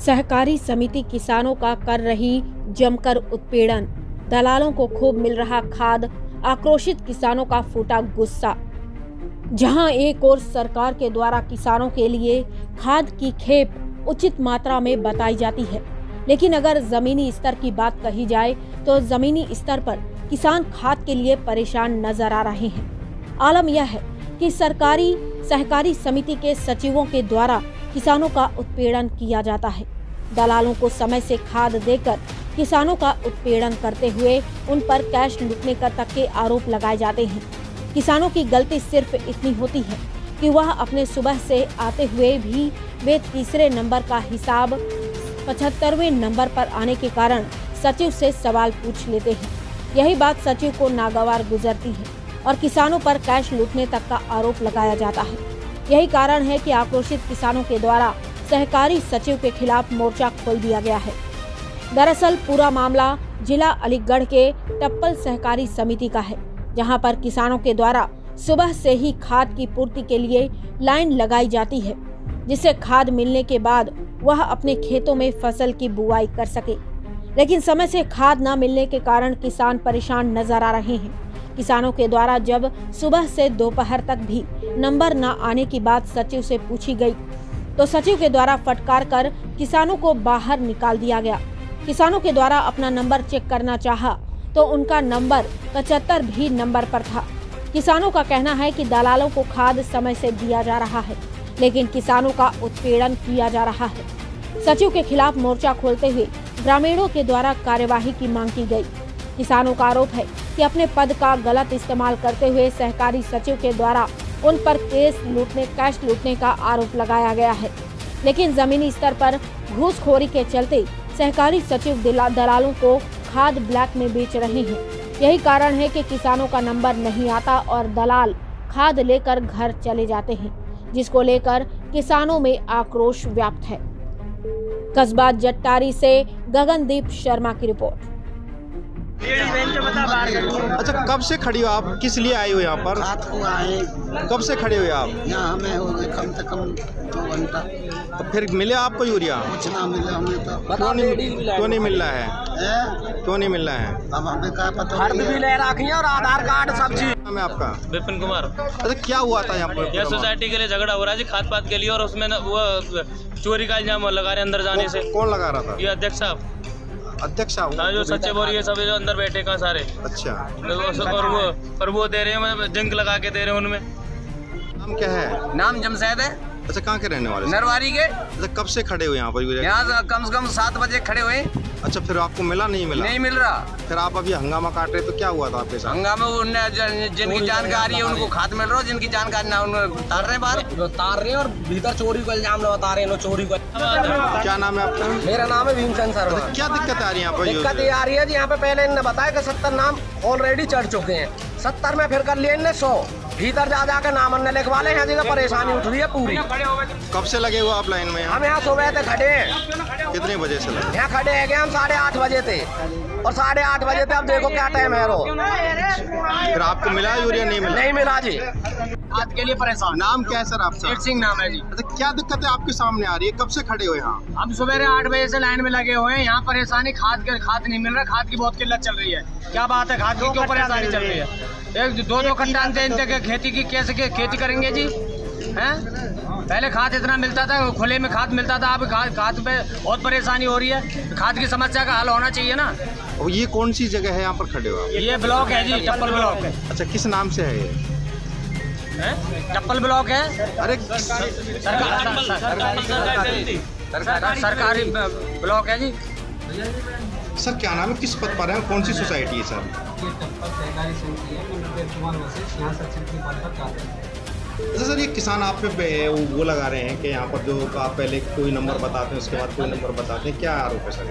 सहकारी समिति किसानों का कर रही जमकर उत्पीड़न, दलालों को खूब मिल रहा खाद, आक्रोशित किसानों का फूटा गुस्सा। जहां एक ओर सरकार के द्वारा किसानों के लिए खाद की खेप उचित मात्रा में बताई जाती है, लेकिन अगर जमीनी स्तर की बात कही जाए तो जमीनी स्तर पर किसान खाद के लिए परेशान नजर आ रहे हैं। आलम यह है कि सरकारी सहकारी समिति के सचिवों के द्वारा किसानों का उत्पीड़न किया जाता है। दलालों को समय से खाद देकर किसानों का उत्पीड़न करते हुए उन पर कैश लूटने का तक के आरोप लगाए जाते हैं। किसानों की गलती सिर्फ इतनी होती है कि वह अपने सुबह से आते हुए भी वे तीसरे नंबर का हिसाब 75वें नंबर पर आने के कारण सचिव से सवाल पूछ लेते हैं। यही बात सचिव को नागवार गुजरती है और किसानों पर कैश लूटने तक का आरोप लगाया जाता है। यही कारण है कि आक्रोशित किसानों के द्वारा सहकारी सचिव के खिलाफ मोर्चा खोल दिया गया है। दरअसल पूरा मामला जिला अलीगढ़ के टप्पल सहकारी समिति का है, जहां पर किसानों के द्वारा सुबह से ही खाद की पूर्ति के लिए लाइन लगाई जाती है, जिससे खाद मिलने के बाद वह अपने खेतों में फसल की बुआई कर सके। लेकिन समय से खाद न मिलने के कारण किसान परेशान नजर आ रहे हैं। किसानों के द्वारा जब सुबह से दोपहर तक भी नंबर न आने की बात सचिव से पूछी गई तो सचिव के द्वारा फटकार कर किसानों को बाहर निकाल दिया गया। किसानों के द्वारा अपना नंबर चेक करना चाहा तो उनका नंबर 75 भी नंबर पर था। किसानों का कहना है कि दलालों को खाद समय से दिया जा रहा है, लेकिन किसानों का उत्पीड़न किया जा रहा है। सचिव के खिलाफ मोर्चा खोलते हुए ग्रामीणों के द्वारा कार्यवाही की मांग की गई। किसानों का आरोप है कि अपने पद का गलत इस्तेमाल करते हुए सहकारी सचिव के द्वारा उन पर कैश लूटने का आरोप लगाया गया है, लेकिन जमीनी स्तर पर घूसखोरी के चलते सहकारी सचिव दलालों को खाद ब्लैक में बेच रहे हैं। यही कारण है कि किसानों का नंबर नहीं आता और दलाल खाद लेकर घर चले जाते हैं, जिसको लेकर किसानों में आक्रोश व्याप्त है। कस्बा जट्टारी से गगनदीप शर्मा की रिपोर्ट। अच्छा, कब से खड़ी हो आप? किस लिए आई हो यहाँ पर? रात को आए। कब से खड़े हुए आप? यहाँ हमें हो गए कम से कम 2 घंटा। तो फिर मिले आपको यूरिया? कुछ ना मिला हमें तो। क्यों नहीं मिल रहा है? क्यों नहीं मिल रहा है? अब हमें क्या पता। हर भी ले रखी है और आधार कार्ड सब चीज। नाम है आपका? विपिन कुमार। अच्छा, क्या हुआ था यहाँ पर? यह सोसाइटी के लिए झगड़ा हो रहा है जी, खाद पात के लिए, और उसमें वो चोरी का इल्जाम लगा रहे अंदर जाने से। कौन लगा रहा था? ये अध्यक्ष साहब। अध्यक्ष साहब? हाँ, जो सचिव और ये सब जो अंदर बैठे का सारे। अच्छा। और वो दे रहे हैं, जिंक लगा के दे रहे हैं उनमें। नाम क्या है? नाम जमशेद है। अच्छा, कहाँ के रहने वाले? नरवारी के। अच्छा, कब से खड़े हुए यहाँ पर? यहाँ कम से कम 7 बजे खड़े हुए। अच्छा, फिर आपको मिला? नहीं मिला? नहीं मिल रहा। फिर आप अभी हंगामा काट रहे, तो क्या हुआ था आपके साथ? हंगामा जिनकी जानकारी है उनको खाद मिल रहा है, जिनकी जानकारी ना उनको तार रहे बाहर, तार रहे और भीतर चोरी को इल्जाम लगा रहे हैं। चोरी को। क्या नाम है आपका? मेरा नाम है भीमसेन शर्मा। क्या दिक्कत आ रही है यहाँ पर? दिक्कत ये आ रही है जी, यहाँ पे पहले इन्होंने बताया कि 70 नाम ऑलरेडी चढ़ चुके हैं। 70 में फिर कर लिए इनने 100 भीतर जा के नाम अन्य लिखवा ले। यहाँ जी परेशानी उठ रही है पूरी। कब से लगे हुए आप लाइन में? हम यहाँ सुबह से खड़े हैं। कितने बजे से लगे? यहाँ खड़े हैं हम 8:30 बजे थे, और 8:30 बजे थे। अब देखो क्या टाइम है। फिर आपको मिला यूरिया? नहीं मिला? नहीं मिला जी। खाद के लिए परेशान। नाम क्या है सर आपका? शेर सिंह नाम है जी। अच्छा, क्या दिक्कत है आपके सामने आ रही है? कब से खड़े हो यहाँ? हम सुबह 8 बजे से लाइन में लगे हुए हैं। यहाँ परेशानी खाद नहीं मिल रहा। खाद की बहुत किल्लत चल रही है। क्या बात है? खाद की क्यों परेशानी चल रही है? 1-2 कट्टा खेती की कैसे खेती करेंगे जी? हैं? पहले खाद इतना मिलता था, खुले में खाद मिलता था। अब खाद पे बहुत परेशानी हो रही है। खाद की समस्या का हल होना चाहिए ना। और ये कौन सी जगह है यहाँ पर खड़े हो? ये ब्लॉक है जी, टप्पल ब्लॉक है। अच्छा, किस नाम से है ये? टप्पल ब्लॉक है। अरे सरकारी ब्लॉक है जी। सर, क्या नाम है? किस पद पर है? कौन सी सोसाइटी है सर? अच्छा सर, ये किसान आप पे वो लगा रहे हैं कि यहाँ पर जो आप पहले कोई नंबर बताते हैं, उसके बाद कोई नंबर बताते हैं, क्या आरोप है सर?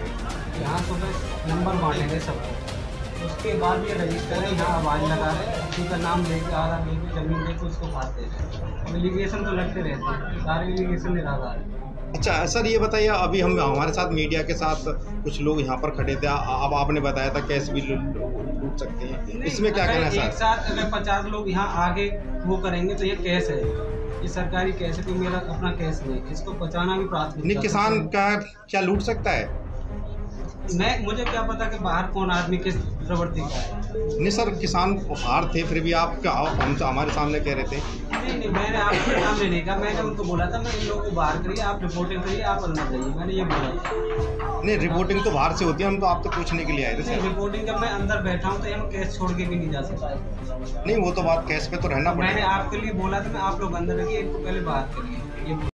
यहाँ सुबह नंबर बांटेंगे सबको, उसके बाद ये रजिस्टर है, यहाँ आवाज़ लगा रहे हैं, किसी का नाम लेके आ रहा लेके जमीन लेके उसको खाते हैं। अब एलिगेशन तो लगते रहते हैं, सारे एलिगेशन निराधार है। अच्छा सर, ये बताइए, अभी हम हमारे साथ मीडिया के साथ कुछ लोग यहाँ पर खड़े थे, अब आपने बताया था कैश भी लूट सकते हैं, इसमें क्या कहना है सर? एक साथ अगर 50 लोग यहाँ आगे वो करेंगे तो ये कैश है, ये सरकारी केस है, कोई मेरा अपना केस नहीं, इसको बचाना भी प्राथमिकता। नहीं, किसान का क्या लूट सकता है? मुझे क्या पता कि बाहर कौन आदमी किस प्रवृत्ति का है। नहीं सर, किसान बाहर थे, फिर भी आप हमसे हमारे सामने कह रहे थे। नहीं, मैंने आपके सामने नहीं कहा, मैंने उनको बोला था मैं इन लोगों को बाहर करिए, आप रिपोर्टिंग करिए, आप अंदर जाइए, मैंने ये बोला। नहीं, रिपोर्टिंग तो बाहर से होती है, हम तो आप तो पूछने के लिए आए थे सर। रिपोर्टिंग जब मैं अंदर बैठा हूँ तो हम केस छोड़ के भी नहीं जा सकता। नहीं, वो तो बात केस पे तो रहना पड़ेगा। मैंने आपके लिए बोला था मैं आप लोग अंदर रखिए, इनको पहले बाहर करिए।